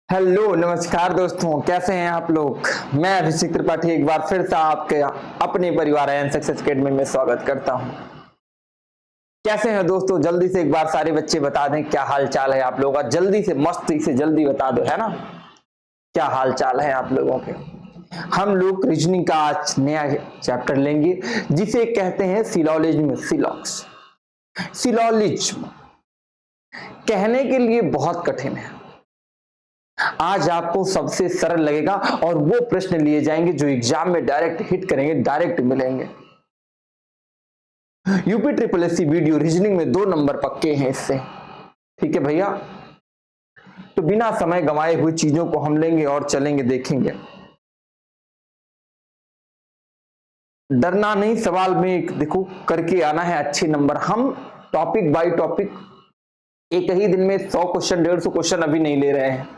Hello नमस्कार दोस्तों, कैसे हैं आप लोग। मैं अभिषेक त्रिपाठी एक बार फिर से आपके अपने परिवार एंड सक्सेस अकेडमी में स्वागत करता हूं। कैसे हैं दोस्तों, जल्दी से एक बार सारे बच्चे बता दें क्या हाल चाल है आप लोगों का। जल्दी से मस्ती से जल्दी बता दो, है ना, क्या हाल चाल है आप लोगों के। हम लोग रीजनिंग का आज नया चैप्टर लेंगे जिसे कहते हैं सिलोजिज्म। सिलोजिज्म कहने के लिए बहुत कठिन है। आज आपको सबसे सरल लगेगा और वो प्रश्न लिए जाएंगे जो एग्जाम में डायरेक्ट हिट करेंगे, डायरेक्ट मिलेंगे। UP triple SC video reasoning में 2 नंबर पक्के हैं इससे, ठीक है भैया। तो बिना समय गंवाए हुए चीजों को हम लेंगे और चलेंगे, देखेंगे। डरना नहीं, सवाल में देखो करके आना है अच्छे नंबर। हम टॉपिक बाय टॉपिक एक ही दिन में 100 क्वेश्चन 150 क्वेश्चन अभी नहीं ले रहे हैं।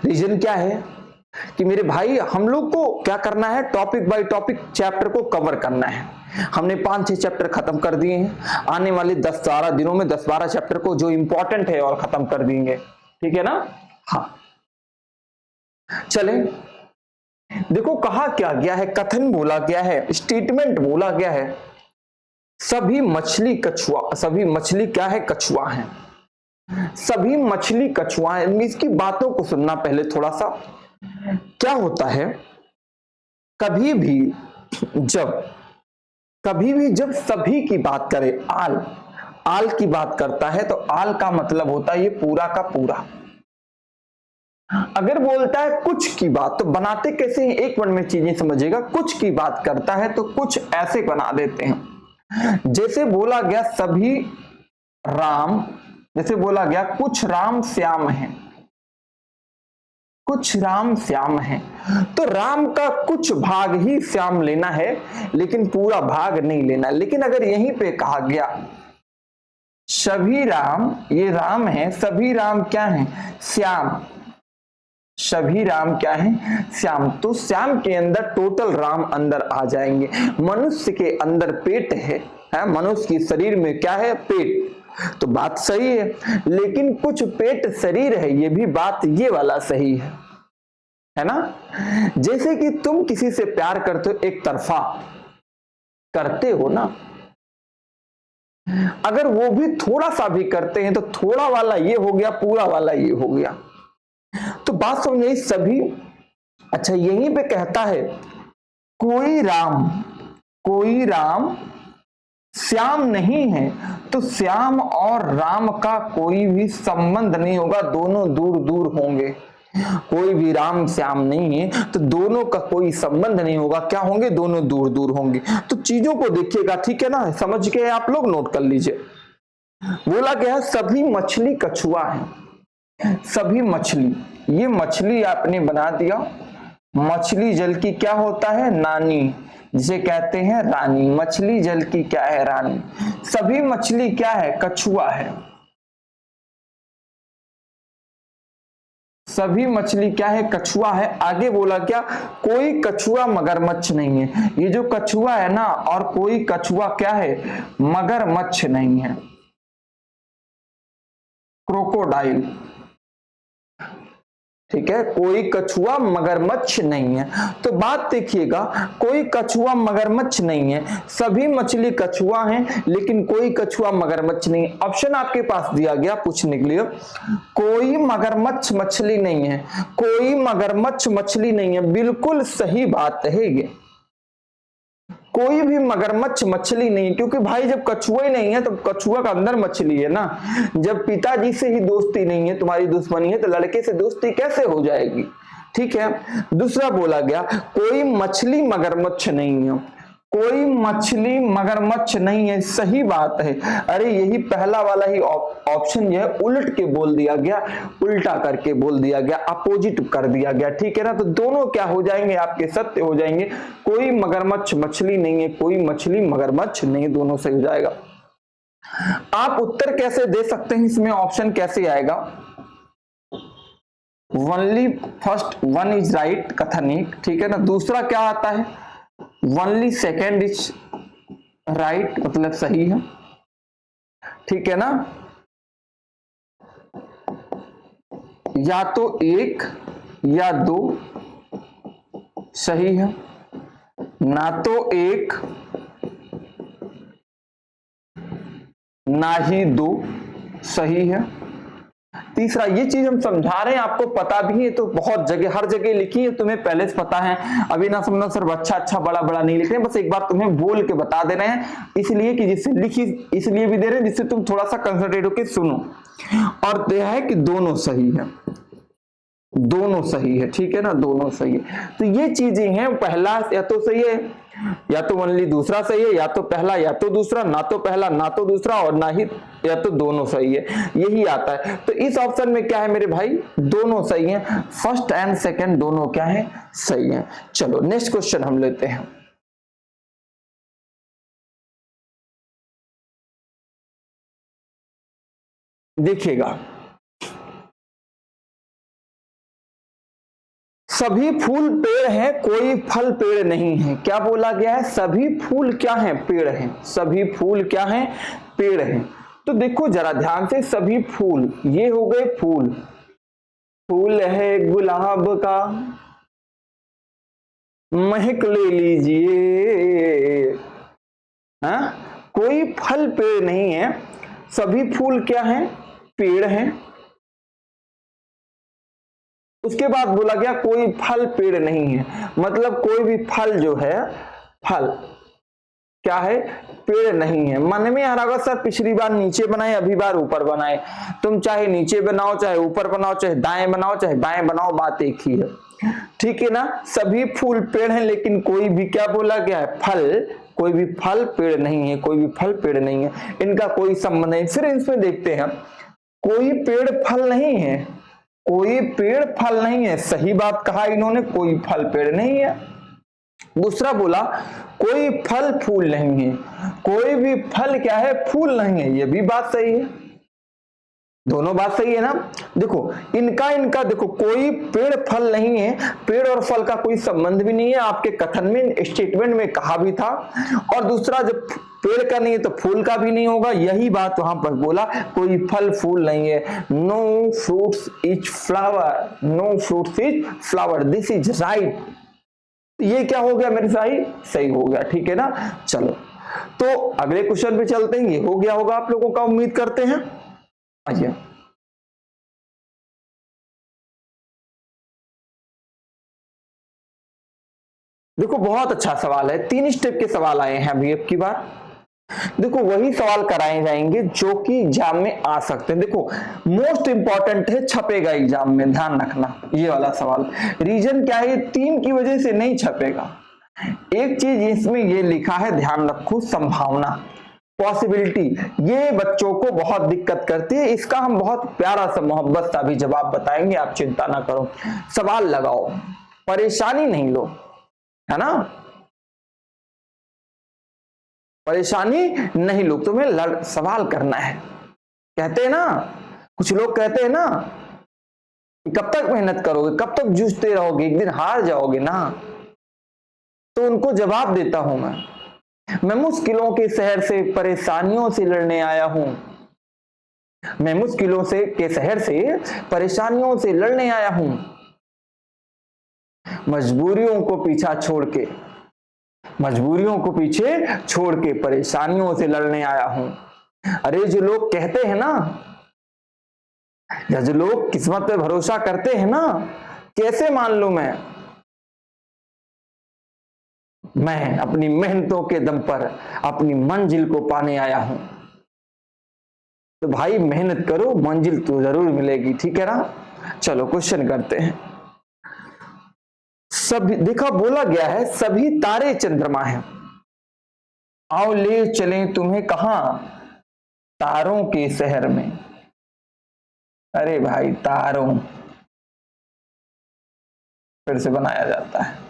रीजन क्या है कि मेरे भाई हम लोग को क्या करना है, टॉपिक बाय टॉपिक चैप्टर को कवर करना है। हमने 5-6 चैप्टर खत्म कर दिए हैं। आने वाले 10-12 दिनों में 10-12 चैप्टर को जो इंपॉर्टेंट है और खत्म कर देंगे, ठीक है ना। हाँ चलें, देखो कहा क्या गया है, कथन बोला गया है, स्टेटमेंट बोला गया है। सभी मछली कछुआ, सभी मछली क्या है, कछुआ है। सभी मछली कछुआ है। इसकी बातों को सुनना पहले थोड़ा सा। क्या होता है, कभी भी जब सभी की बात करे, आल की बात करता है तो आल का मतलब होता है ये पूरा का पूरा। अगर बोलता है कुछ की बात, तो बनाते कैसे हैं, एक मिनट में चीजें समझिएगा। कुछ की बात करता है तो कुछ ऐसे बना देते हैं, जैसे बोला गया सभी राम, जैसे बोला गया कुछ राम श्याम है, कुछ राम श्याम है, तो राम का कुछ भाग ही श्याम लेना है, लेकिन पूरा भाग नहीं लेना। लेकिन अगर यहीं पे कहा गया सभी राम, ये राम है, सभी राम क्या है, श्याम, सभी राम क्या है, श्याम, तो श्याम के अंदर टोटल राम अंदर आ जाएंगे। मनुष्य के अंदर पेट है, मनुष्य के शरीर में क्या है, पेट, तो बात सही है। लेकिन कुछ पेट शरीर है, ये भी बात ये वाला सही है ना। जैसे कि तुम किसी से प्यार करते हो, एक तरफा करते हो ना, अगर वो भी थोड़ा सा भी करते हैं तो थोड़ा वाला ये हो गया, पूरा वाला ये हो गया। तो बात समझ गई सभी। अच्छा यहीं पे कहता है कोई राम श्याम नहीं है, तो श्याम और राम का कोई भी संबंध नहीं होगा, दोनों दूर दूर होंगे। कोई भी राम श्याम नहीं है तो दोनों का कोई संबंध नहीं होगा, क्या होंगे, दोनों दूर दूर होंगे। तो चीजों को देखिएगा, ठीक है ना, समझ के आप लोग नोट कर लीजिए। बोला गया सभी मछली कछुआ है, सभी मछली, ये मछली आपने बना दिया, मछली जल की क्या होता है, नानी, जिसे कहते हैं रानी। मछली जल की क्या है, रानी। सभी मछली क्या है, कछुआ है। सभी मछली क्या है, कछुआ है। आगे बोला क्या, कोई कछुआ मगरमच्छ नहीं है। ये जो कछुआ है ना, और कोई कछुआ क्या है, मगरमच्छ नहीं है, क्रोकोडाइल, ठीक है। कोई कछुआ मगरमच्छ नहीं है। तो बात देखिएगा, कोई कछुआ मगरमच्छ नहीं है, सभी मछली कछुआ हैं, लेकिन कोई कछुआ मगरमच्छ नहीं। ऑप्शन आपके पास दिया गया पूछने के लिए, कोई मगरमच्छ मछली नहीं है, कोई मगरमच्छ मछली नहीं है, बिल्कुल सही बात है ये। कोई भी मगरमच्छ मछली नहीं, क्योंकि भाई जब कछुआ ही नहीं है तो कछुआ का अंदर मछली है ना। जब पिताजी से ही दोस्ती नहीं है, तुम्हारी दुश्मनी है, तो लड़के से दोस्ती कैसे हो जाएगी, ठीक है। दूसरा बोला गया कोई मछली मगरमच्छ नहीं है, कोई मछली मगरमच्छ नहीं है, सही बात है। अरे यही पहला वाला ही ऑप्शन जो है उलट के बोल दिया गया, उल्टा करके बोल दिया गया, अपोजिट कर दिया गया, ठीक है ना। तो दोनों क्या हो जाएंगे, आपके सत्य हो जाएंगे। कोई मगरमच्छ मछली नहीं है, कोई मछली मगरमच्छ नहीं, दोनों सही हो जाएगा। आप उत्तर कैसे दे सकते हैं इसमें, ऑप्शन कैसे आएगा, only first one is right, कथन एक, ठीक है ना। दूसरा क्या आता है, ओनली सेकेंड इज राइट, मतलब सही है, ठीक है ना। या तो एक या दो सही है, ना तो एक ना ही दो सही है। तीसरा, ये चीज हम समझा रहे हैं, आपको पता भी है तो बहुत जगह, हर जगह लिखी है, तुम्हें पहले से पता है, अभी ना समझना सर अच्छा अच्छा बड़ा बड़ा नहीं लिख रहे, बस एक बार तुम्हें बोल के बता दे रहे हैं, इसलिए कि जिससे लिखी इसलिए भी दे रहे हैं जिससे तुम थोड़ा सा कंसंट्रेट होकर सुनो। और यह है कि दोनों सही है, दोनों सही है, ठीक है ना, दोनों सही है। तो ये चीजें हैं, पहला या तो सही है या तो ओनली दूसरा सही है, या तो पहला या तो दूसरा, ना तो पहला ना तो दूसरा, और ना ही या तो दोनों सही है, यही आता है। तो इस ऑप्शन में क्या है मेरे भाई, दोनों सही है, फर्स्ट एंड सेकंड दोनों क्या है, सही है। चलो नेक्स्ट क्वेश्चन हम लेते हैं। देखिएगा, सभी फूल पेड़ हैं कोई फल पेड़ नहीं है। क्या बोला गया है, सभी फूल क्या हैं, पेड़ हैं, सभी फूल क्या हैं, पेड़ हैं। तो देखो जरा ध्यान से, सभी फूल, ये हो गए फूल, फूल है गुलाब का महक ले लीजिए, हाँ, कोई फल पेड़ नहीं है, सभी फूल क्या हैं, पेड़ हैं। उसके बाद बोला गया कोई फल पेड़ नहीं है, मतलब कोई भी फल जो है, फल क्या है, पेड़ नहीं है। मन में आ रहा होगा सर पिछली बार नीचे बनाए अभी बार ऊपर बनाए, तुम चाहे नीचे बनाओ चाहे ऊपर बनाओ चाहे दाएं बनाओ चाहे बाएं बनाओ, बात एक ही है, ठीक है ना। सभी फूल पेड़ हैं लेकिन कोई भी क्या बोला गया है, फल, कोई भी फल पेड़ नहीं है, कोई भी फल पेड़ नहीं है, इनका कोई संबंध नहीं। फिर इसमें देखते हैं, कोई पेड़ फल नहीं है, कोई पेड़ फल नहीं है, सही बात कहा इन्होंने, कोई फल पेड़ नहीं है। दूसरा बोला कोई फल फूल नहीं है, कोई भी फल क्या है, फूल नहीं है, ये भी बात सही है, दोनों बात सही है ना। देखो इनका देखो, कोई पेड़ फल नहीं है, पेड़ और फल का कोई संबंध भी नहीं है, आपके कथन में स्टेटमेंट में कहा भी था। और दूसरा, जब पेड़ का नहीं है तो फूल का भी नहीं होगा, यही बात वहां पर बोला, कोई फल फूल नहीं है, no fruits is flower, no fruits is flower, this is right. ये क्या हो गया मेरे सही हो गया, ठीक है ना। चलो तो अगले क्वेश्चन पे चलते हैं, ये हो गया होगा आप लोगों का, उम्मीद करते हैं। आइए, देखो बहुत अच्छा सवाल है, 3 स्टेप के सवाल आए हैं अभी अब की बार। देखो वही सवाल कराए जाएंगे जो कि एग्जाम में आ सकते हैं। देखो मोस्ट इंपॉर्टेंट है, छपेगा एग्जाम में, ध्यान रखना ये वाला सवाल। रीजन क्या है, 3 की वजह से नहीं छपेगा। एक चीज इसमें ये लिखा है, ध्यान रखो, संभावना, पॉसिबिलिटी, ये बच्चों को बहुत दिक्कत करती है। इसका हम बहुत प्यारा सा मोहब्बत सा भी जवाब बताएंगे, आप चिंता ना करो। सवाल लगाओ, परेशानी नहीं लो, है ना, परेशानी नहीं लो, तुम्हें सवाल करना है। कहते हैं ना, कुछ लोग कहते हैं ना, कब तक मेहनत करोगे, कब तक जूझते रहोगे, एक दिन हार जाओगे ना। तो उनको जवाब देता हूं मैं मुश्किलों के शहर से परेशानियों से लड़ने आया हूं, मैं मुश्किलों से के शहर से परेशानियों से लड़ने आया हूं, मजबूरियों को पीछा छोड़ के, मजबूरियों को पीछे छोड़ के परेशानियों से लड़ने आया हूं। अरे जो लोग कहते हैं ना, या जो लोग किस्मत पे भरोसा करते हैं ना, कैसे मान लूं मैं अपनी मेहनतों के दम पर अपनी मंजिल को पाने आया हूं। तो भाई मेहनत करो, मंजिल तो जरूर मिलेगी, ठीक है ना। चलो क्वेश्चन करते हैं। सभी, देखा बोला गया है सभी तारे चंद्रमा हैं, आओ ले चलें तुम्हें कहां, तारों के शहर में। अरे भाई तारों फिर से बनाया जाता है,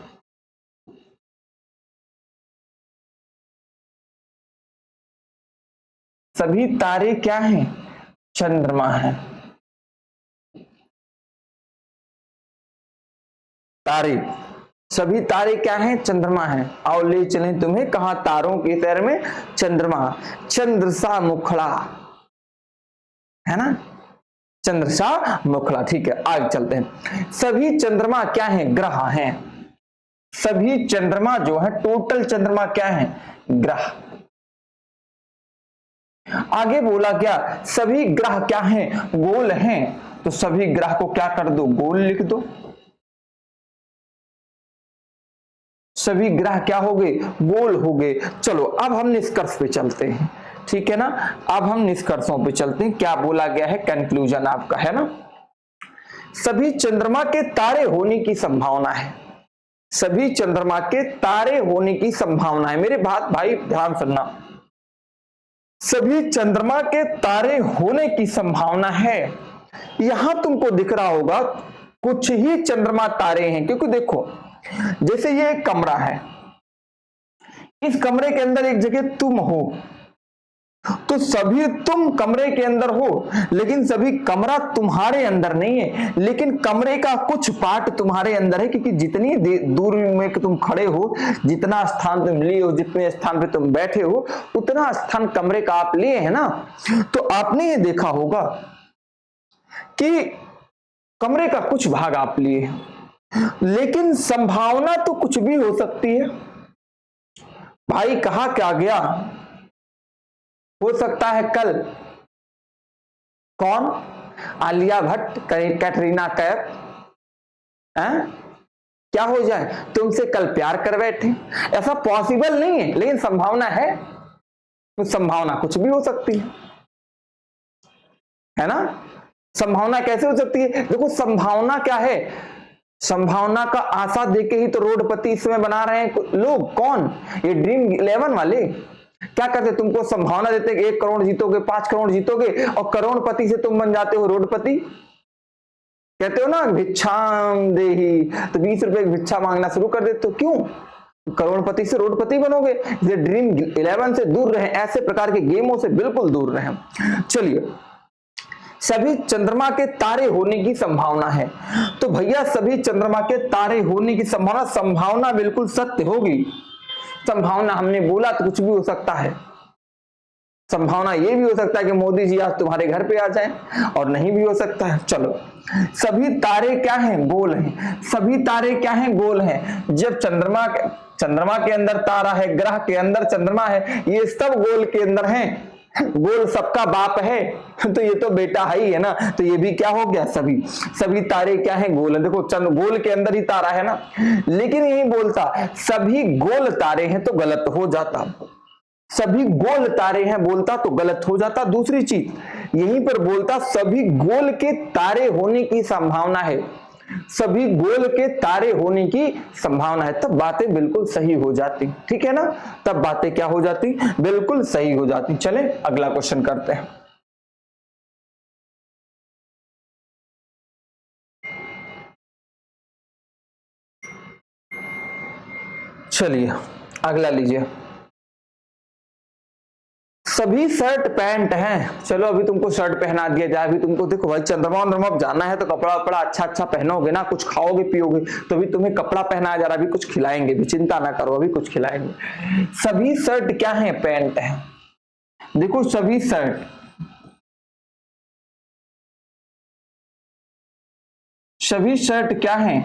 सभी तारे क्या हैं, चंद्रमा है, तारे, सभी तारे क्या हैं, चंद्रमा है, आओ ले चलें तुम्हें कहां, तारों के शहर में चंद्रमा, चंद्र सा मुखड़ा, है ना, चंद्रशा मुखला। ठीक है, आगे चलते हैं। सभी चंद्रमा क्या हैं? ग्रह हैं। सभी चंद्रमा जो है, टोटल चंद्रमा क्या है? ग्रह। आगे बोला क्या? सभी ग्रह क्या हैं? गोल हैं। तो सभी ग्रह को क्या कर दो? गोल लिख दो। सभी ग्रह क्या हो गए? गोल हो गए। चलो अब हम निष्कर्ष पे चलते हैं, ठीक है ना। अब हम निष्कर्षों पे चलते हैं। क्या बोला गया है? कंक्लूजन आपका है ना। सभी चंद्रमा के तारे होने की संभावना है। सभी चंद्रमा के तारे होने की संभावना है। मेरे बात भाई ध्यान सुनना, सभी चंद्रमा के तारे होने की संभावना है। यहां तुमको दिख रहा होगा कुछ ही चंद्रमा तारे हैं, क्योंकि देखो जैसे ये एक कमरा है, इस कमरे के अंदर एक जगह तुम हो, तो सभी तुम कमरे के अंदर हो, लेकिन सभी कमरा तुम्हारे अंदर नहीं है, लेकिन कमरे का कुछ पार्ट तुम्हारे अंदर है, क्योंकि जितनी दूर में तुम खड़े हो, जितना स्थान तुम लिए हो, जितने स्थान पे तुम बैठे हो, उतना स्थान कमरे का आप लिए है ना। तो आपने ये देखा होगा कि कमरे का कुछ भाग आप लिए, लेकिन संभावना तो कुछ भी हो सकती है भाई। कहा क्या गया? हो सकता है कल कौन? आलिया भट्ट, कैटरीना कैफ क्या हो जाए? तुमसे कल प्यार कर बैठे। ऐसा पॉसिबल नहीं है, लेकिन संभावना है। तो संभावना कुछ भी हो सकती है ना। संभावना कैसे हो सकती है? देखो संभावना क्या है? संभावना का आशा देके ही तो रोडपति इस समय बना रहे हैं लोग। कौन? ये ड्रीम 11 वाले क्या करते? तुमको संभावना देते कि 1 करोड़ जीतोगे, 5 करोड़ जीतोगे, और करोड़पति से तुम बन जाते हो रोडपति। कहते हो ना भिक्षाम देही, तो 20 रुपए की भिक्षा मांगना शुरू कर देते हो। क्यों? करोड़पति से रोडपति बनोगे। ये ड्रीम 11 से दूर रहे, ऐसे प्रकार के गेमों से बिल्कुल दूर रहे। चलिए, सभी चंद्रमा के तारे होने की संभावना है। तो भैया सभी चंद्रमा के तारे होने की संभावना बिल्कुल सत्य होगी। संभावना हमने बोला तो कुछ भी हो सकता है। संभावना ये भी हो सकता है कि मोदी जी आज तुम्हारे घर पे आ जाएं, और नहीं भी हो सकता है। चलो, सभी तारे क्या हैं? गोल हैं। सभी तारे क्या हैं? गोल हैं। जब चंद्रमा के अंदर तारा है, ग्रह के अंदर चंद्रमा है, ये सब गोल के अंदर हैं। गोल सबका बाप है, तो ये तो बेटा है ही है ना। तो ये भी क्या हो गया? सभी तारे क्या हैं? गोल है। देखो गोल के अंदर ही तारा है ना। लेकिन यही बोलता सभी गोल तारे हैं तो गलत हो जाता। सभी गोल तारे हैं बोलता तो गलत हो जाता। दूसरी चीज यहीं पर बोलता सभी गोल के तारे होने की संभावना है। सभी गोल के तारे होने की संभावना है, तब बातें बिल्कुल सही हो जाती। ठीक है ना। तब बातें क्या हो जाती? बिल्कुल सही हो जाती। चले अगला क्वेश्चन करते हैं। चलिए अगला लीजिए। सभी शर्ट पैंट हैं। चलो अभी तुमको शर्ट पहना दिया जाए। अभी तुमको देखो भाई चंद्रमा जाना है तो कपड़ा वपड़ा अच्छा पहनोगे ना, कुछ खाओगे पियोगे, तो अभी तुम्हें कपड़ा पहनाया जा रहा है। अभी कुछ खिलाएंगे भी, चिंता ना करो, अभी कुछ खिलाएंगे। सभी शर्ट क्या है? पैंट है। देखो सभी शर्ट, सभी शर्ट क्या है?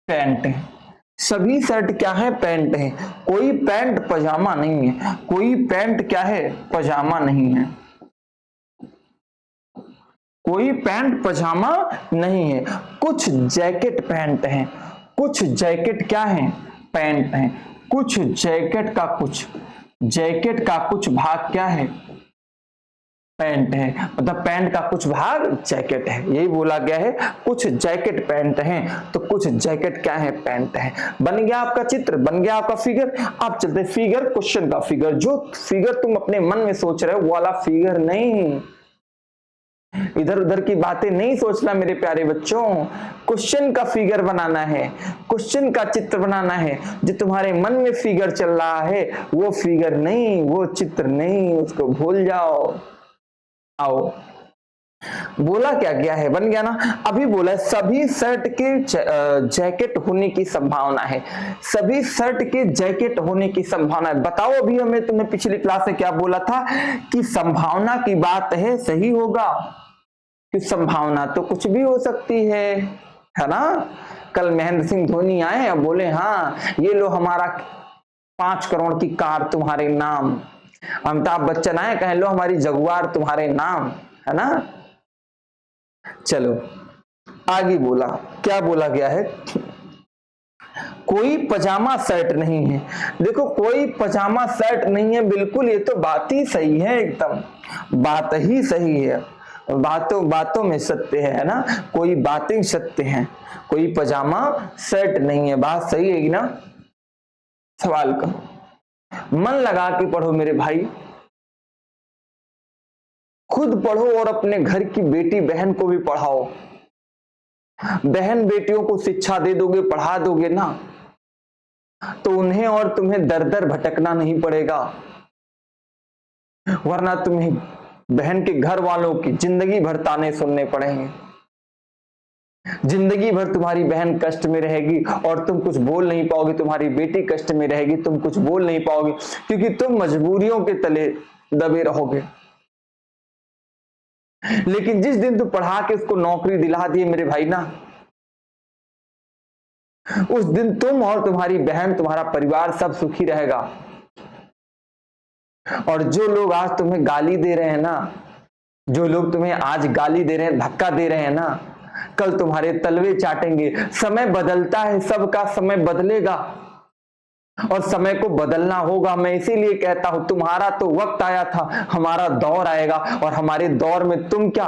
पैंट है। सभी शर्ट क्या है? पैंट है। कोई पैंट पजामा नहीं है। कोई पैंट क्या है? पजामा नहीं है। कोई पैंट पजामा नहीं है। कुछ जैकेट पैंट है। कुछ जैकेट क्या है? पैंट है। कुछ जैकेट का कुछ भाग क्या है? पैंट है। मतलब पैंट का कुछ भाग जैकेट है। यही बोला गया है, कुछ जैकेट पैंट हैं, तो कुछ जैकेट क्या है? पैंट है। बन गया आपका चित्र, बन गया आपका फिगर। आप चलते फिगर, क्वेश्चन का फिगर। जो फिगर तुम अपने मन में सोच रहे हो वो वाला फिगर नहीं, इधर उधर की बातें नहीं सोचना मेरे प्यारे बच्चों। क्वेश्चन का फिगर बनाना है, क्वेश्चन का चित्र बनाना है। जो तुम्हारे मन में फिगर चल रहा है वो फिगर नहीं, वो चित्र नहीं, उसको भूल जाओ। आओ, बोला क्या गया है? बन गया ना। अभी बोला सभी शर्ट के जैकेट होने की संभावना है। सभी शर्ट के जैकेट होने की संभावना है। बताओ अभी हमें, तुमने पिछली क्लास में क्या बोला था कि संभावना की बात है, सही होगा। कि संभावना तो कुछ भी हो सकती है ना। कल महेंद्र सिंह धोनी आए और बोले हाँ ये लो हमारा 5 करोड़ की कार तुम्हारे नाम। अमिताभ बच्चन आए कहें लो हमारी जगुआर तुम्हारे नाम, है ना। चलो आगे बोला, क्या बोला गया है, कोई पजामा शर्ट नहीं है। देखो कोई पजामा शर्ट नहीं है, बिल्कुल ये तो बात ही सही है, एकदम बात ही सही है, बातों में सत्य है ना, कोई बातें सत्य हैं, कोई पजामा शर्ट नहीं है, बात सही है ना। सवाल का मन लगा के पढ़ो मेरे भाई, खुद पढ़ो और अपने घर की बेटी बहन को भी पढ़ाओ। बहन बेटियों को शिक्षा दे दोगे, पढ़ा दोगे ना, तो उन्हें और तुम्हें दर दर भटकना नहीं पड़ेगा, वरना तुम्हें बहन के घर वालों की जिंदगी भर ताने सुनने पड़ेंगे। जिंदगी भर तुम्हारी बहन कष्ट में रहेगी और तुम कुछ बोल नहीं पाओगे, तुम्हारी बेटी कष्ट में रहेगी, तुम कुछ बोल नहीं पाओगे, क्योंकि तुम मजबूरियों के तले दबे रहोगे। लेकिन जिस दिन तू पढ़ा के उसको नौकरी दिला दिए मेरे भाई ना, उस दिन तुम और तुम्हारी बहन, तुम्हारा परिवार सब सुखी रहेगा। और जो लोग आज तुम्हें गाली दे रहे हैं ना, जो लोग तुम्हें आज गाली दे रहे हैं, धक्का दे रहे हैं ना, कल तुम्हारे तलवे चाटेंगे। समय बदलता है, सबका समय बदलेगा और समय को बदलना होगा। मैं इसीलिए कहता हूं तुम्हारा तो वक्त आया था, हमारा दौर आएगा और हमारे दौर में तुम क्या,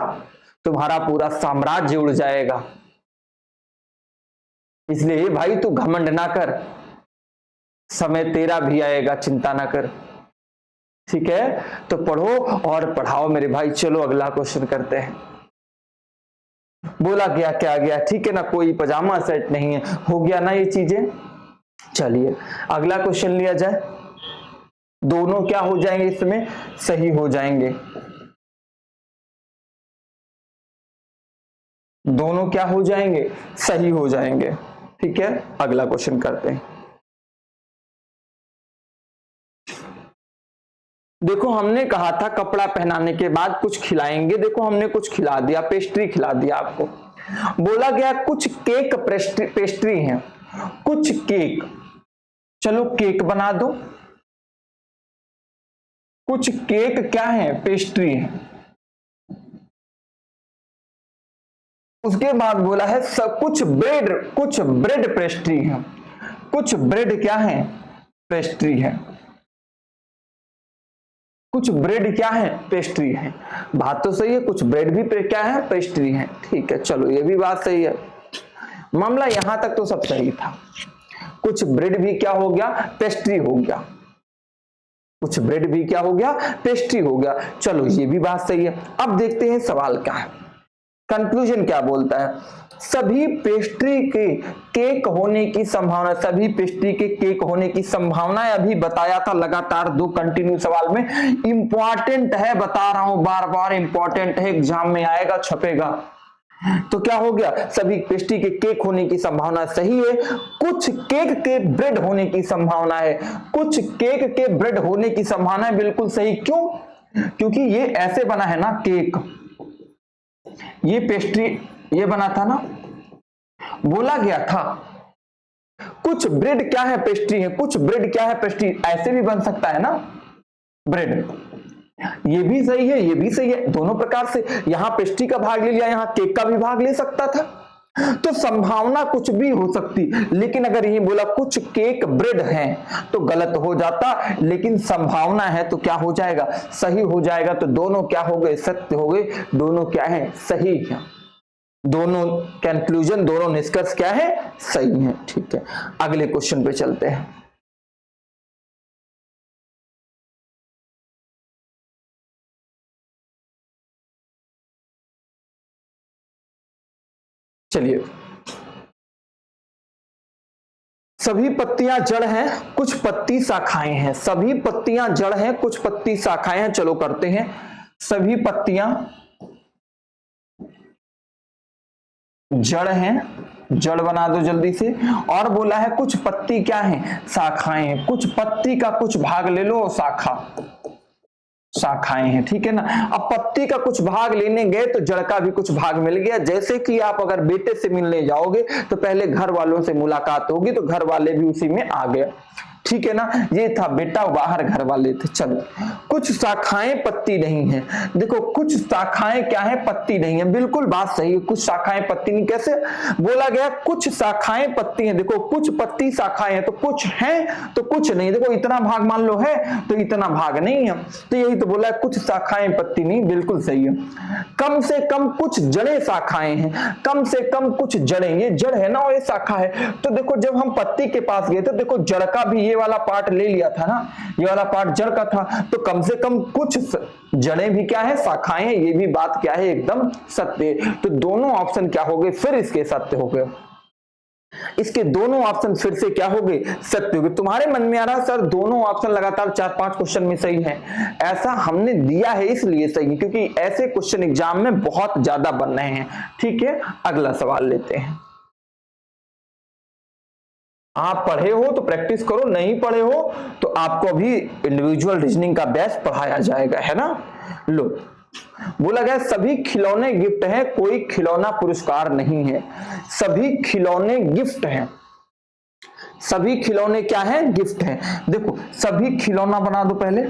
तुम्हारा पूरा साम्राज्य उड़ जाएगा। इसलिए भाई तू घमंड ना कर, समय तेरा भी आएगा, चिंता ना कर, ठीक है। तो पढ़ो और पढ़ाओ मेरे भाई। चलो अगला क्वेश्चन करते हैं। बोला गया क्या गया, ठीक है ना, कोई पजामा सेट नहीं है, हो गया ना ये चीजें। चलिए अगला क्वेश्चन लिया जाए। दोनों क्या हो जाएंगे, इसमें सही हो जाएंगे, दोनों क्या हो जाएंगे, सही हो जाएंगे, ठीक है। अगला क्वेश्चन करते हैं। देखो हमने कहा था कपड़ा पहनाने के बाद कुछ खिलाएंगे, देखो हमने कुछ खिला दिया, पेस्ट्री खिला दिया आपको। बोला गया कुछ केक पेस्ट्री हैं, कुछ केक, चलो केक बना दो। कुछ केक क्या है, पेस्ट्री है। उसके बाद बोला है सब कुछ ब्रेड पेस्ट्री है, कुछ ब्रेड क्या है, पेस्ट्री है, कुछ ब्रेड क्या है, पेस्ट्री है। बात तो सही है, कुछ ब्रेड भी क्या है, पेस्ट्री है, ठीक है। चलो ये भी बात सही है, मामला यहां तक तो सब सही था। कुछ ब्रेड भी क्या हो गया, पेस्ट्री हो गया, कुछ ब्रेड भी क्या हो गया, पेस्ट्री हो गया। चलो ये भी बात सही है। अब देखते हैं सवाल क्या है, कंक्लूजन क्या बोलता है। सभी पेस्ट्री के केक होने की संभावना, सभी पेस्ट्री के केक होने की संभावना अभी बताया था लगातार 2 कंटिन्यू सवाल में। इंपॉर्टेंट है, बता रहा हूं बार बार, इंपॉर्टेंट है, एग्जाम में आएगा, छपेगा। तो क्या हो गया, सभी पेस्ट्री के केक होने की संभावना सही है, कुछ केक के ब्रेड होने की संभावना है, कुछ केक के ब्रेड होने की संभावना है, बिल्कुल सही। क्यों, क्योंकि ये ऐसे बना है ना केक, ये पेस्ट्री ये बना था ना, बोला गया था कुछ ब्रेड क्या है, पेस्ट्री है, कुछ ब्रेड क्या है, पेस्ट्री, ऐसे भी बन सकता है ना ब्रेड। ये भी सही है, ये भी सही है, दोनों प्रकार से। यहां पेस्ट्री का भाग ले लिया, यहां केक का भी भाग ले सकता था, तो संभावना कुछ भी हो सकती। लेकिन अगर यही बोला कुछ केक ब्रेड है तो गलत हो जाता, लेकिन संभावना है तो क्या हो जाएगा, सही हो जाएगा। तो दोनों क्या हो गए, सत्य हो गए, दोनों क्या है, सही है, दोनों कंक्लूजन, दोनों निष्कर्ष क्या है, सही है, ठीक है। अगले क्वेश्चन पे चलते हैं। चलिए, सभी पत्तियां जड़ हैं, कुछ पत्ती शाखाएं हैं, सभी पत्तियां जड़ हैं, कुछ पत्ती शाखाएं हैं। चलो करते हैं, सभी पत्तियां जड़ हैं, जड़ बना दो जल्दी से। और बोला है कुछ पत्ती क्या है, शाखाएं हैं, कुछ पत्ती का कुछ भाग ले लो, शाखा। शाखाएं हैं, ठीक है ना। अब पत्ती का कुछ भाग लेने गए तो जड़ का भी कुछ भाग मिल गया। जैसे कि आप अगर बेटे से मिलने जाओगे तो पहले घर वालों से मुलाकात होगी, तो घर वाले भी उसी में आ गए, ठीक है ना। ये था बेटा, बाहर घर वाले थे। चलो, कुछ शाखाएं पत्ती नहीं है। देखो कुछ शाखाएं क्या है, पत्ती नहीं है, बिल्कुल बात सही है, कुछ शाखाएं पत्ती नहीं। कैसे बोला गया, कुछ शाखाएं पत्ती हैं। देखो कुछ पत्ती शाखाएं हैं, तो कुछ हैं तो कुछ नहीं। देखो इतना भाग मान लो है तो इतना भाग नहीं है, तो यही तो बोला है, कुछ शाखाएं पत्ती नहीं, बिल्कुल सही है। कम से कम कुछ जड़ें शाखाएं हैं, कम से कम कुछ जड़ें, ये जड़ है ना और ये शाखा है। तो देखो जब हम पत्ती के पास गए तो देखो जड़ का भी ये वाला पार्ट ले लिया था ना, ये वाला पार्ट जड़ का था, तो कम से कम कुछ जड़ें भी क्या है, शाखाएं हैं। ये भी बात क्या है, एकदम सत्य। तो दोनों ऑप्शन क्या हो गए, फिर इसके सत्य हो गए। इसके दोनों ऑप्शन फिर से क्या हो गए, सत्य हो गए। तुम्हारे मन में आ रहा सर दोनों ऑप्शन लगातार 4-5 क्वेश्चन में सही है। ऐसा हमने दिया है इसलिए सही है, क्योंकि ऐसे क्वेश्चन एग्जाम में बहुत ज्यादा बन रहे हैं। ठीक है, अगला सवाल लेते हैं। आप पढ़े हो तो प्रैक्टिस करो, नहीं पढ़े हो तो आपको अभी इंडिविजुअल रीजनिंग का बैच पढ़ाया जाएगा, है ना। लो, बोला गया सभी खिलौने गिफ्ट हैं, कोई खिलौना पुरस्कार नहीं है। सभी खिलौने गिफ्ट हैं, सभी खिलौने क्या हैं, गिफ्ट हैं। देखो सभी खिलौना बना दो पहले,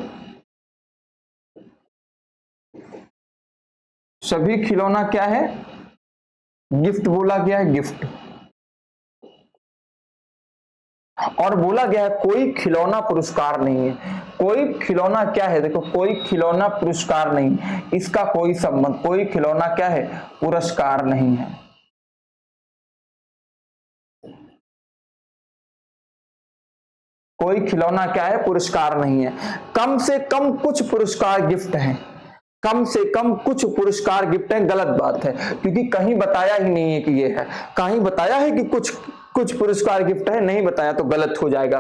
सभी खिलौना क्या है, गिफ्ट बोला गया है, गिफ्ट। और बोला गया है कोई खिलौना पुरस्कार नहीं है। कोई खिलौना क्या है, देखो कोई खिलौना पुरस्कार नहीं, इसका कोई संबंध, कोई खिलौना क्या है, पुरस्कार नहीं है। कोई खिलौना क्या है, पुरस्कार नहीं है। कम से कम कुछ पुरस्कार गिफ्ट हैं, कम से कम कुछ पुरस्कार गिफ्ट है, गलत बात है, क्योंकि कहीं बताया ही नहीं है कि ये है। कहीं बताया है कि कुछ पुरस्कार गिफ्ट है, नहीं बताया, तो गलत हो जाएगा।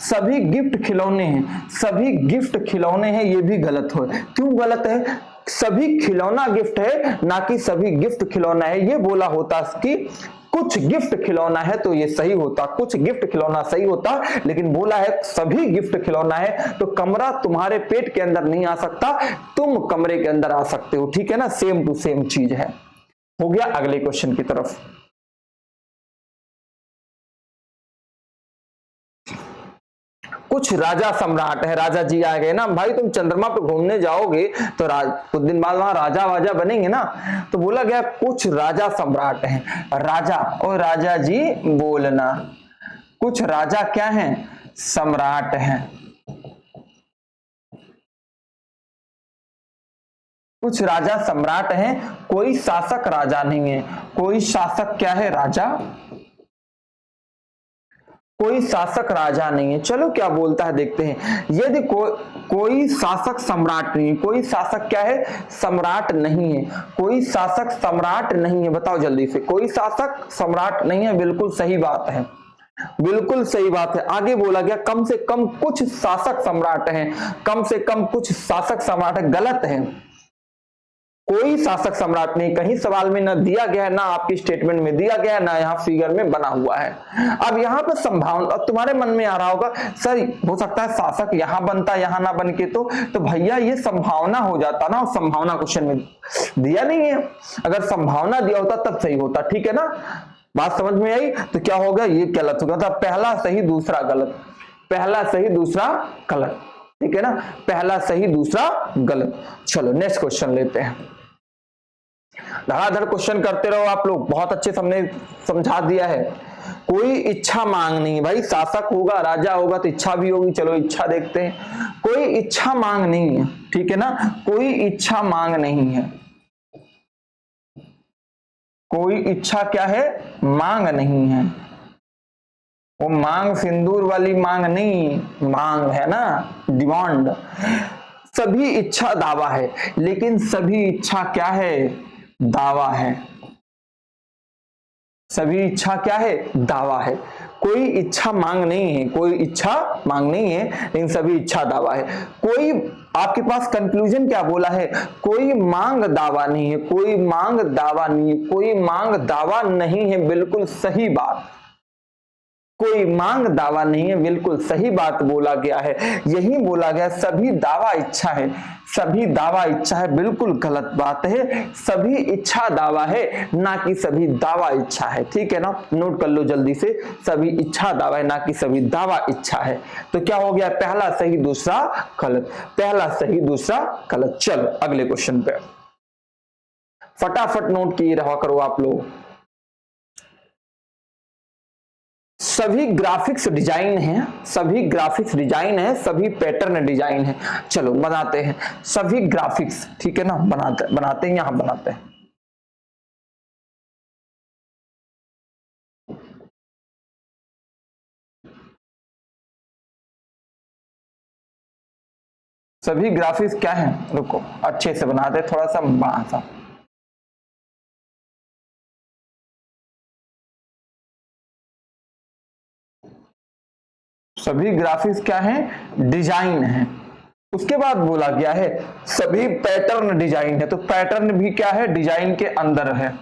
सभी गिफ्ट खिलौने हैं, सभी गिफ्ट खिलौने हैं, ये भी गलत हो। क्यों गलत है, सभी खिलौना गिफ्ट है ना कि सभी गिफ्ट खिलौना है। ये बोला होता कि कुछ गिफ्ट खिलौना है तो ये सही होता, कुछ गिफ्ट खिलौना सही होता, लेकिन बोला है सभी गिफ्ट खिलौना है, तो कमरा तुम्हारे पेट के अंदर नहीं आ सकता, तुम कमरे के अंदर आ सकते हो। ठीक है ना, सेम टू सेम चीज है। हो गया, अगले क्वेश्चन की तरफ। कुछ राजा सम्राट है, राजा जी आ गए ना भाई, तुम चंद्रमा पे घूमने जाओगे तो कुछ दिन बाद वहां राजा वाजा बनेंगे ना। तो बोला गया कुछ राजा सम्राट हैं, राजा और राजा जी बोलना, कुछ राजा क्या हैं, सम्राट हैं। कुछ राजा सम्राट हैं, कोई शासक राजा नहीं है। कोई शासक क्या है, राजा, कोई शासक राजा नहीं है। चलो क्या बोलता है देखते हैं। यदि कोई शासक सम्राट नहीं है, कोई शासक क्या है, सम्राट नहीं है, कोई शासक सम्राट नहीं है, बताओ जल्दी से, कोई शासक सम्राट नहीं है, बिल्कुल सही बात है, बिल्कुल सही बात है। आगे बोला गया कम से कम कुछ शासक सम्राट हैं, कम से कम कुछ शासक सम्राट है, गलत है। कोई शासक सम्राट नहीं, कहीं सवाल में ना दिया गया है, ना आपकी स्टेटमेंट में दिया गया है, ना यहाँ फिगर में बना हुआ है। अब यहाँ पर संभावना, अब तुम्हारे मन में आ रहा होगा सर हो सकता है शासक यहाँ बनता यहाँ ना बन के, तो भैया ये संभावना हो जाता ना, संभावना क्वेश्चन में दिया नहीं है। अगर संभावना दिया होता तब सही होता, ठीक है ना, बात समझ में आई। तो क्या होगा, ये गलत हो गया था, पहला सही दूसरा गलत, पहला सही दूसरा गलत, ठीक है ना, पहला सही दूसरा गलत। चलो नेक्स्ट क्वेश्चन लेते हैं। धड़ाधड़ क्वेश्चन करते रहो आप लोग, बहुत अच्छे से हमने समझा दिया है। कोई इच्छा मांग नहीं भाई, शासक होगा राजा होगा तो इच्छा भी होगी। चलो इच्छा देखते हैं, कोई इच्छा मांग नहीं है, ठीक है ना, कोई इच्छा मांग नहीं है। कोई इच्छा क्या है, मांग नहीं है। वो मांग सिंदूर वाली मांग नहीं, मांग है ना, डिमांड। सभी इच्छा दावा है, लेकिन सभी इच्छा क्या है, दावा है। सभी इच्छा क्या है, दावा है। कोई इच्छा मांग नहीं है, कोई इच्छा मांग नहीं है, लेकिन सभी इच्छा दावा है। कोई आपके पास कंक्लूजन क्या बोला है, कोई मांग दावा नहीं है, कोई मांग दावा नहीं है, कोई मांग दावा नहीं है, बिल्कुल सही बात। कोई मांग दावा नहीं है, बिल्कुल सही बात बोला गया है। यही बोला गया सभी दावा इच्छा है, सभी दावा इच्छा है, बिल्कुल गलत बात है। सभी इच्छा दावा है, ना कि सभी दावा इच्छा है। ठीक है ना, नोट कर लो जल्दी से, सभी इच्छा दावा है, ना कि सभी दावा इच्छा है। तो क्या हो गया, पहला सही दूसरा गलत, पहला सही दूसरा गलत। चलो अगले क्वेश्चन पे फटाफट नोट किए रहा करो आप लोग। सभी ग्राफिक्स डिजाइन है, सभी ग्राफिक्स डिजाइन है, सभी पैटर्न डिजाइन है। चलो बनाते हैं सभी ग्राफिक्स, ठीक है ना, बनाते हैं, यहां बनाते हैं। सभी ग्राफिक्स क्या है, रुको अच्छे से बनाते हैं, थोड़ा सा बड़ा सा। सभी ग्राफिक्स क्या है, डिजाइन है। उसके बाद बोला गया है सभी पैटर्न डिजाइन है, तो पैटर्न भी क्या है, डिजाइन के अंदर है।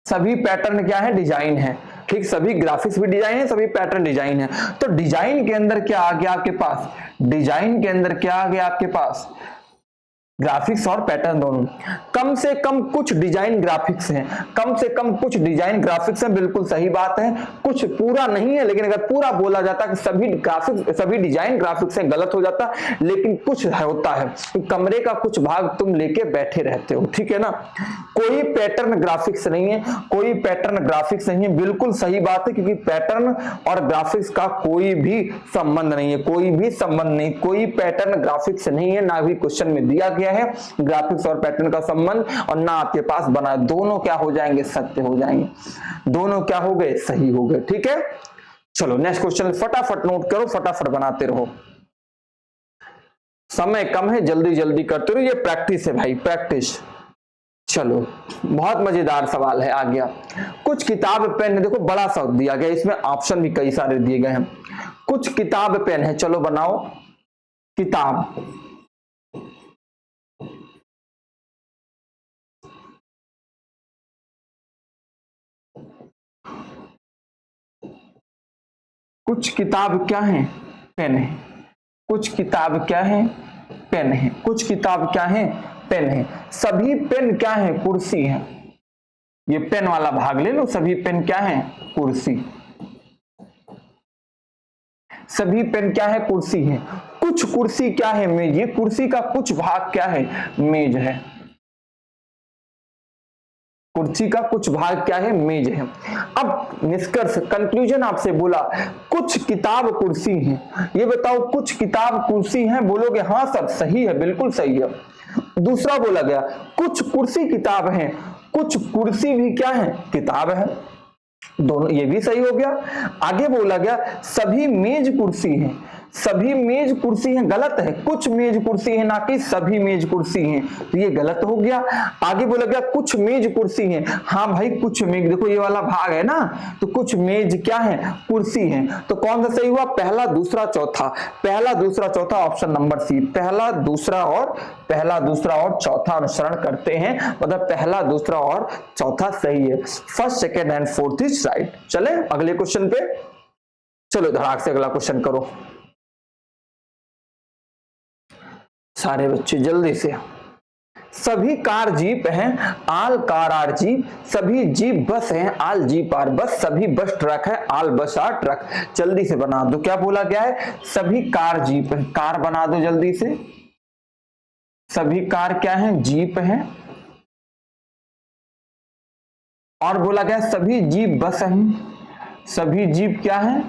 सभी पैटर्न क्या है, डिजाइन है। ठीक, सभी ग्राफिक्स भी डिजाइन है, सभी पैटर्न डिजाइन है। तो डिजाइन के अंदर क्या आ गया आपके पास, डिजाइन के अंदर क्या आ गया आपके पास, ग्राफिक्स और पैटर्न दोनों। कम से कम कुछ डिजाइन ग्राफिक्स हैं, कम से कम कुछ डिजाइन ग्राफिक्स हैं, बिल्कुल सही बात है। कुछ पूरा नहीं है, लेकिन अगर पूरा बोला जाता कि सभी ग्राफिक्स सभी डिजाइन ग्राफिक्स हैं, गलत हो जाता। लेकिन कुछ होता है, कमरे का कुछ भाग तुम लेके बैठे रहते हो, ठीक है ना। कोई पैटर्न ग्राफिक्स नहीं है, कोई पैटर्न ग्राफिक्स नहीं है, बिल्कुल सही बात है, क्योंकि पैटर्न और ग्राफिक्स का कोई भी संबंध नहीं है, कोई भी संबंध नहीं, कोई पैटर्न ग्राफिक्स नहीं है, ना भी क्वेश्चन में दिया गया है ग्राफिक्स और पैटर्न का संबंध, और ना आपके पास बना। दोनों क्या हो जाएंगे, सत्य हो जाएंगे, दोनों क्या हो गए, सही हो गए। ठीक है, चलो नेक्स्ट क्वेश्चन फटाफट नोट करो, फटाफट बनाते रहो, समय कम है, जल्दी जल्दी करते रहो, ये प्रैक्टिस है भाई, प्रैक्टिस। चलो बहुत मजेदार सवाल है, आ गया। कुछ किताब पेन है, देखो बड़ा सा दिया गया, इसमें ऑप्शन भी कई सारे दिए गए हैं। कुछ किताब पेन है, चलो बनाओ किताब। कुछ किताब क्या है, पेन है। कुछ किताब क्या है, पेन है। कुछ किताब क्या है, पेन है। सभी पेन क्या है, कुर्सी है। ये पेन वाला भाग ले लो, सभी पेन क्या है, कुर्सी। सभी पेन क्या है, कुर्सी है। कुछ कुर्सी क्या है, मेज। ये कुर्सी का कुछ भाग क्या है, मेज है। कुर्सी का कुछ भाग क्या है, मेज है। अब निष्कर्ष कंक्लूजन आपसे बोला कुछ किताब कुर्सी है, ये बताओ कुछ किताब कुर्सी है, बोलोगे हाँ सर सही है, बिल्कुल सही है। दूसरा बोला गया कुछ कुर्सी किताब है, कुछ कुर्सी भी क्या है, किताब है, दोनों, ये भी सही हो गया। आगे बोला गया सभी मेज कुर्सी है, सभी मेज कुर्सी हैं, गलत है। कुछ मेज कुर्सी है, ना कि सभी मेज कुर्सी हैं, तो ये गलत हो गया। आगे बोला गया कुछ मेज कुर्सी हैं, हाँ भाई कुछ मेज, देखो ये वाला भाग है ना, तो कुछ मेज क्या है, कुर्सी हैं। तो कौन सा सही हुआ, पहला दूसरा चौथा, पहला दूसरा चौथा, ऑप्शन नंबर सी। पहला दूसरा और चौथा अनुसरण करते हैं, मतलब पहला दूसरा और चौथा सही है। First second and fourth is right. चले अगले क्वेश्चन पे, चलो धड़ाक से अगला क्वेश्चन करो सारे बच्चे जल्दी से। सभी कार जीप हैं, आल कार आर जीप। सभी जीप बस हैं, आल जीप आर बस। सभी बस ट्रक है, आल बस आर ट्रक। जल्दी से बना दो, क्या बोला गया है, सभी कार जीप है, कार बना दो जल्दी से। सभी कार क्या है, जीप है। और बोला गया सभी जीप बस हैं, सभी जीप क्या है,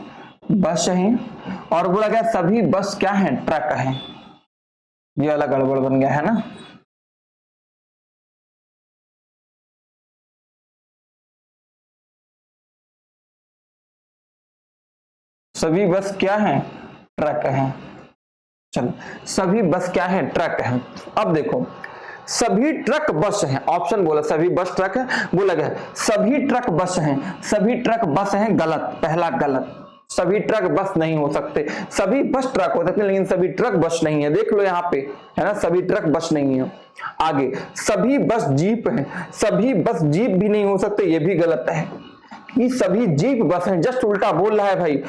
बस हैं। और बोला गया सभी बस क्या है, ट्रक है। ये वाला गड़बड़ बन गया है ना। सभी बस क्या है, ट्रक है। चलो सभी बस क्या है, ट्रक है। अब देखो सभी ट्रक बस हैं, ऑप्शन बोला सभी बस ट्रक है, बोला गया सभी ट्रक बस हैं, सभी ट्रक बस हैं, गलत, पहला गलत। सभी ट्रक बस नहीं हो सकते, सभी बस ट्रक हो सकते हैं, लेकिन सभी ट्रक बस नहीं है। देख लो यहाँ पे है ना, सभी ट्रक बस नहीं है। आगे सभी बस जीप है, सभी बस जीप भी नहीं हो सकते, ये भी गलत है, कि सभी जीप बस हैं, जस्ट उल्टा बोल रहा है भाई।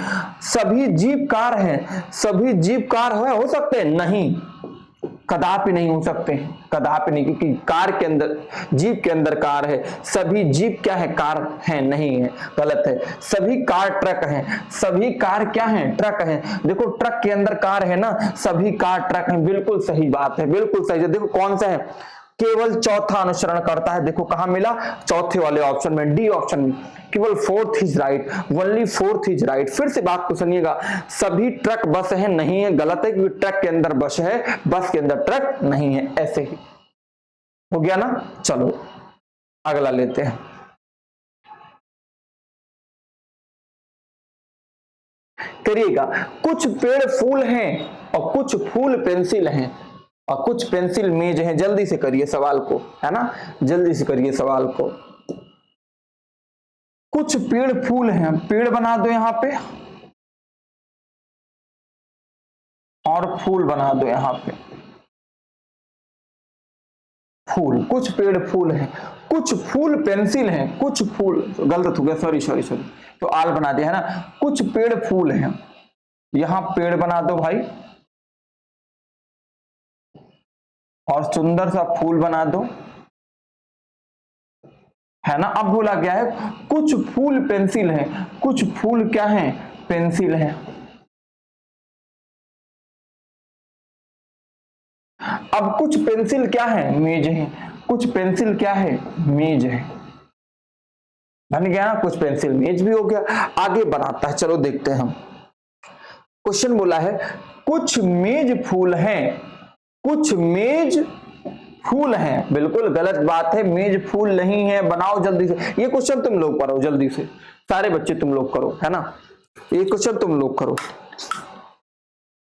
सभी जीप कार हैं, सभी जीप कार हो सकते हैं? नहीं, कदापि नहीं हो सकते, कदापि नहीं, क्योंकि कार के अंदर, जीप के अंदर कार है। सभी जीप क्या है? कार है? नहीं है, गलत है। सभी कार ट्रक हैं, सभी कार क्या है? ट्रक हैं। देखो ट्रक के अंदर कार है ना, सभी कार ट्रक हैं, बिल्कुल सही बात है, बिल्कुल सही है। देखो कौन सा है? केवल चौथा अनुसरण करता है। देखो कहां मिला? चौथे वाले ऑप्शन में, डी ऑप्शन में। केवल fourth is right, only fourth is right. फिर से बात को सुनिएगा, सभी ट्रक बस है, नहीं है, गलत है, क्योंकि ट्रक के अंदर बस है, बस के अंदर ट्रक नहीं है। ऐसे ही हो गया ना। चलो अगला लेते हैं। करिएगा, कुछ पेड़ फूल हैं और कुछ फूल पेंसिल हैं और कुछ पेंसिल मेज हैं। जल्दी से करिए सवाल को, है ना, जल्दी से करिए सवाल को। कुछ पेड़ फूल हैं, पेड़ बना दो यहां पे और फूल बना दो यहां पे, फूल। कुछ पेड़ फूल हैं, कुछ फूल पेंसिल हैं, कुछ फूल, गलत हो गया, सॉरी सॉरी सॉरी, तो आल बना दिया है ना। कुछ पेड़ फूल हैं, यहां पेड़ बना दो भाई और सुंदर सा फूल बना दो, है ना। अब बोला गया है कुछ फूल पेंसिल हैं, कुछ फूल क्या हैं? पेंसिल हैं। अब कुछ पेंसिल क्या है? मेज है। कुछ पेंसिल क्या है? मेज है। बन गया ना, कुछ पेंसिल मेज भी हो गया। आगे बनाता है, चलो देखते हैं हम। क्वेश्चन बोला है कुछ मेज फूल हैं, कुछ मेज फूल हैं। बिल्कुल गलत बात है, मेज फूल नहीं है। बनाओ जल्दी से, ये क्वेश्चन तुम लोग करो जल्दी से, सारे बच्चे तुम लोग करो, है ना, ये क्वेश्चन तुम लोग करो।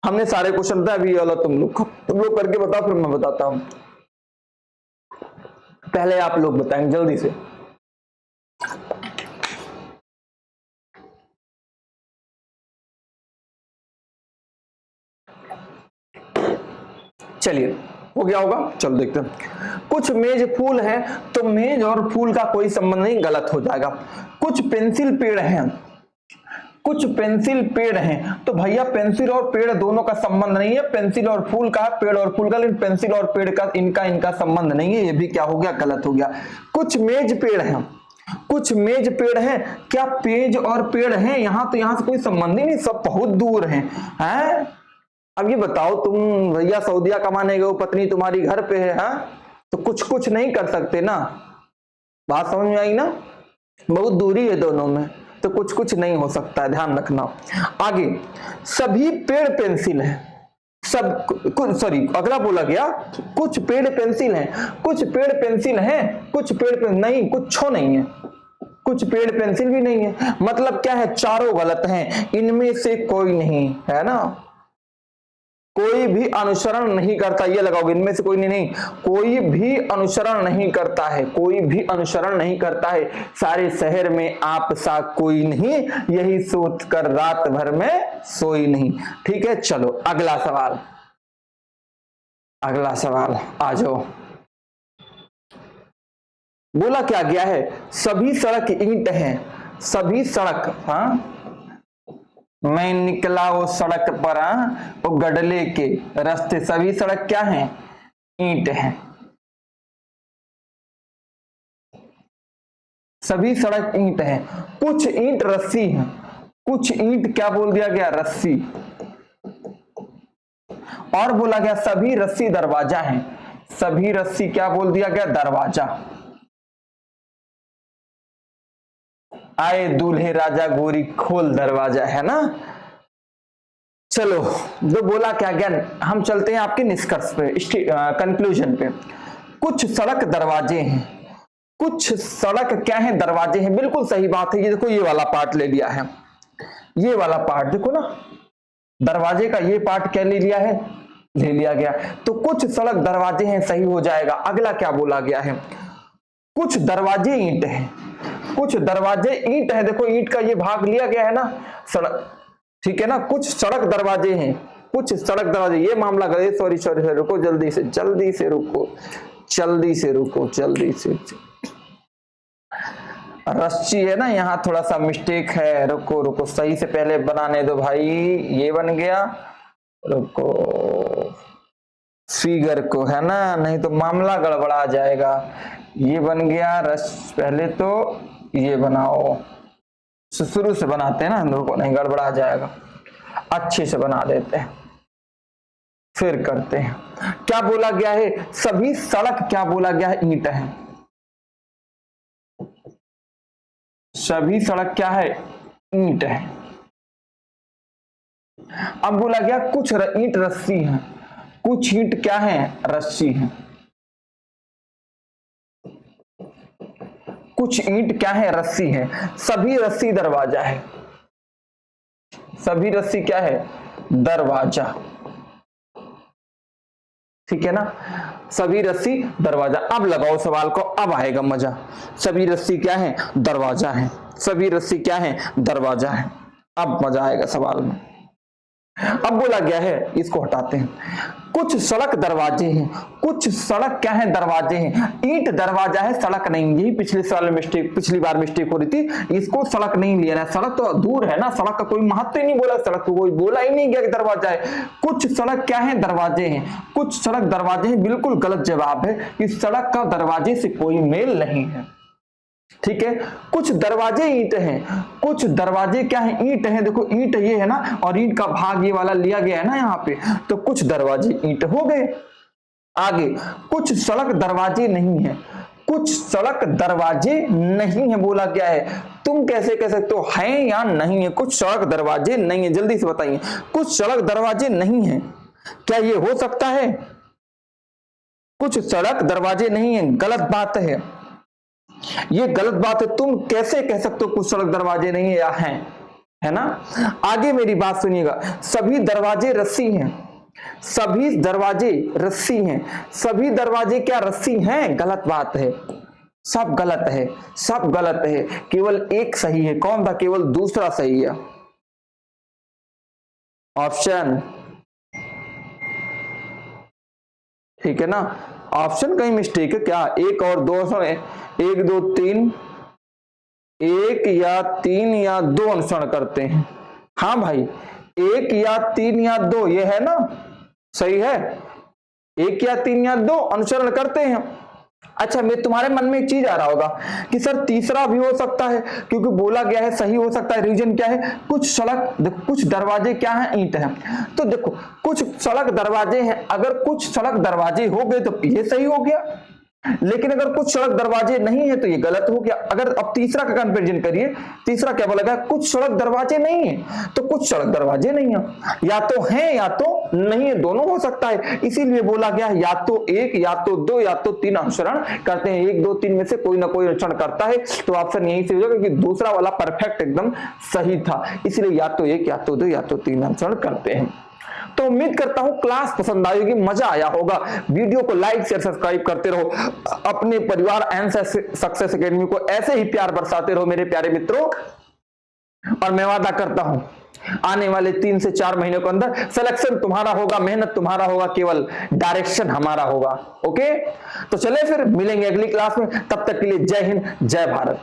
हमने सारे क्वेश्चन बताया, अभी वाला तुम लोग करके बताओ, फिर मैं बताता हूं। पहले आप लोग बताएंगे जल्दी से। चलिए हो गया होगा, चलो देखते हैं। कुछ मेज फूल हैं, तो मेज और फूल का कोई संबंध नहीं, गलत हो जाएगा। कुछ पेंसिल पेड़ हैं, कुछ पेंसिल पेड़ हैं, तो भैया पेंसिल और पेड़ दोनों का संबंध नहीं है। पेंसिल और फूल का, पेड़ और फूल का, लेकिन पेंसिल और पेड़ का इनका संबंध नहीं है। ये भी क्या हो गया? गलत हो गया। कुछ मेज पेड़ हैं, कुछ मेज पेड़ हैं, क्या पेज और पेड़ हैं? यहां तो यहां से कोई संबंध ही नहीं, सब बहुत दूर हैं। अब ये बताओ, तुम भैया सऊदिया कमाने गए हो, पत्नी तुम्हारी घर पे है, तो कुछ कुछ नहीं कर सकते ना। बात समझ में आई ना, बहुत दूरी है दोनों में, तो कुछ कुछ नहीं हो सकता है, ध्यान रखना। आगे, सभी पेड़ पेंसिल है, सब, सॉरी अगला बोला गया कुछ पेड़ पेंसिल हैं, कुछ पेड़ पेंसिल हैं, कुछ पेड़ नहीं, कुछ नहीं है, कुछ पेड़ पेंसिल भी नहीं है। मतलब क्या है? चारों गलत हैं, इनमें से कोई नहीं, है ना। कोई भी अनुसरण नहीं करता, ये लगाओगे, इनमें से कोई नहीं, कोई भी अनुसरण नहीं करता है, कोई भी अनुसरण नहीं करता है। सारे शहर में आप सा कोई नहीं, यही सोच कर रात भर में सोई नहीं। ठीक है, चलो अगला सवाल, अगला सवाल आ जाओ। बोला क्या गया है? सभी सड़क ईंट हैं, सभी सड़क, हाँ, मैं निकला वो सड़क पर, वो गडले के रास्ते, सभी सड़क क्या हैं? ईंट हैं। सभी सड़क ईंट हैं, कुछ ईंट रस्सी हैं, कुछ ईंट क्या बोल दिया गया? रस्सी। और बोला गया सभी रस्सी दरवाजा हैं, सभी रस्सी क्या बोल दिया गया? दरवाजा। आए दूल्हे राजा गोरी खोल दरवाजा, है ना। चलो, जो बोला क्या गया, हम चलते हैं आपके निष्कर्ष पे, कंक्लूजन पे। कुछ सड़क दरवाजे हैं, कुछ सड़क क्या है? दरवाजे हैं। बिल्कुल सही बात है। ये देखो, ये वाला पार्ट ले लिया है, ये वाला पार्ट देखो ना, दरवाजे का ये पार्ट क्या ले लिया है? ले लिया गया। तो कुछ सड़क दरवाजे हैं, सही हो जाएगा। अगला क्या बोला गया है? कुछ दरवाजे ईंट हैं, कुछ दरवाजे ईंट है। देखो ईंट का ये भाग लिया गया है ना, सड़क, ठीक है ना। कुछ सड़क दरवाजे हैं, कुछ सड़क दरवाजे, ये मामला गए, सॉरी सॉरी सॉरी, रुको जल्दी से, जल्दी से रुको, जल्दी से रुको, जल्दी से। रस्सी है ना, यहाँ थोड़ा सा मिस्टेक है, रुको रुको सही से पहले बनाने दो भाई। ये बन गया, रुको फिगर को, है ना, नहीं तो मामला गड़बड़ा जाएगा। ये बन गया पहले तो ये बनाओ, शुरू से बनाते हैं ना हम लोग को, नहीं गड़बड़ा जाएगा, अच्छे से बना देते हैं फिर करते हैं। क्या बोला गया है? सभी सड़क क्या बोला गया है? ईंट है। सभी सड़क क्या है? ईंट है। अब बोला गया कुछ ईंट रस्सी है, कुछ ईंट क्या है? रस्सी है। कुछ ईंट क्या है? रस्सी है। सभी रस्सी दरवाजा है। सभी रस्सी क्या है? दरवाजा, ठीक है ना, सभी रस्सी दरवाजा। अब लगाओ सवाल को, अब आएगा मजा। सभी रस्सी क्या है? दरवाजा है। सभी रस्सी क्या है? दरवाजा है। अब मजा आएगा सवाल में। अब बोला गया है, इसको हटाते हैं, कुछ सड़क दरवाजे हैं। कुछ सड़क क्या है? दरवाजे हैं। ईंट दरवाजा है, सड़क नहीं। यही पिछले साल मिस्टेक, पिछली बार मिस्टेक हो रही थी, इसको सड़क नहीं लिया ना, सड़क तो दूर है ना, सड़क का कोई महत्व ही नहीं बोला, सड़क को कोई बोला ही नहीं गया कि दरवाजा है। कुछ सड़क क्या है? दरवाजे हैं। कुछ सड़क दरवाजे हैं, बिल्कुल गलत जवाब है कि सड़क का दरवाजे से कोई मेल नहीं है, ठीक है। कुछ दरवाजे ईंट हैं। कुछ दरवाजे क्या है? ईंट हैं। देखो ईंट ये है ना, और ईंट का भाग ये वाला लिया गया है ना यहाँ पे, तो कुछ दरवाजे ईंट हो गए। आगे, कुछ सड़क दरवाजे नहीं है। कुछ सड़क दरवाजे नहीं है बोला गया है। तुम कैसे कह सकते हो हैं या नहीं है? कुछ सड़क दरवाजे नहीं है, जल्दी से बताइए। कुछ सड़क दरवाजे नहीं है, क्या ये हो सकता है? कुछ सड़क दरवाजे नहीं है, गलत बात है, ये गलत बात है। तुम कैसे कह सकते हो कुछ सड़क दरवाजे नहीं है या हैं, है ना। आगे मेरी बात सुनिएगा, सभी दरवाजे रस्सी हैं। सभी दरवाजे रस्सी हैं। सभी दरवाजे क्या रस्सी हैं? गलत बात है, सब गलत है, सब गलत है। केवल एक सही है, कौन था? केवल दूसरा सही है, ऑप्शन, ठीक है ना। ऑप्शन कहीं मिस्टेक है क्या? एक और दो, एक दो तीन, एक या तीन या दो अनुसरण करते हैं। हाँ भाई, एक या तीन या दो, ये है ना, सही है। एक या तीन या दो अनुसरण करते हैं। अच्छा, मैं तुम्हारे मन में एक चीज आ रहा होगा कि सर तीसरा भी हो सकता है, क्योंकि बोला गया है सही हो सकता है। रीजन क्या है? कुछ सड़क, देखो कुछ दरवाजे क्या है? ईंट है। तो देखो कुछ सड़क दरवाजे हैं, अगर कुछ सड़क दरवाजे हो गए तो ये सही हो गया, लेकिन अगर कुछ सड़क दरवाजे नहीं है तो ये गलत हो गया। अगर अब तीसरा का कंपैरिजन करिए, तीसरा क्या बोला गया? कुछ सड़क दरवाजे नहीं है, तो कुछ सड़क दरवाजे नहीं है, या तो है या तो नहीं है, दोनों हो सकता है। इसीलिए बोला गया या तो एक, या तो दो, या तो तीन अनुसरण करते हैं। एक दो तीन में से कोई ना कोई अनुसरण करता है, तो ऑप्शन यही से हो जाएगा कि दूसरा वाला परफेक्ट एकदम सही था। इसलिए या तो एक, या तो दो, या तो तीन अनुसरण करते हैं। तो उम्मीद करता हूं क्लास पसंद आई होगी, मजा आया होगा। वीडियो को लाइक शेयर सब्सक्राइब करते रहो, अपने परिवार एंड सक्सेस एकेडमी को ऐसे ही प्यार बरसाते रहो मेरे प्यारे मित्रों। और मैं वादा करता हूं आने वाले 3 से 4 महीनों के अंदर सिलेक्शन तुम्हारा होगा, मेहनत तुम्हारा होगा, केवल डायरेक्शन हमारा होगा। ओके, तो चले फिर मिलेंगे अगली क्लास में, तब तक के लिए जय हिंद, जय भारत।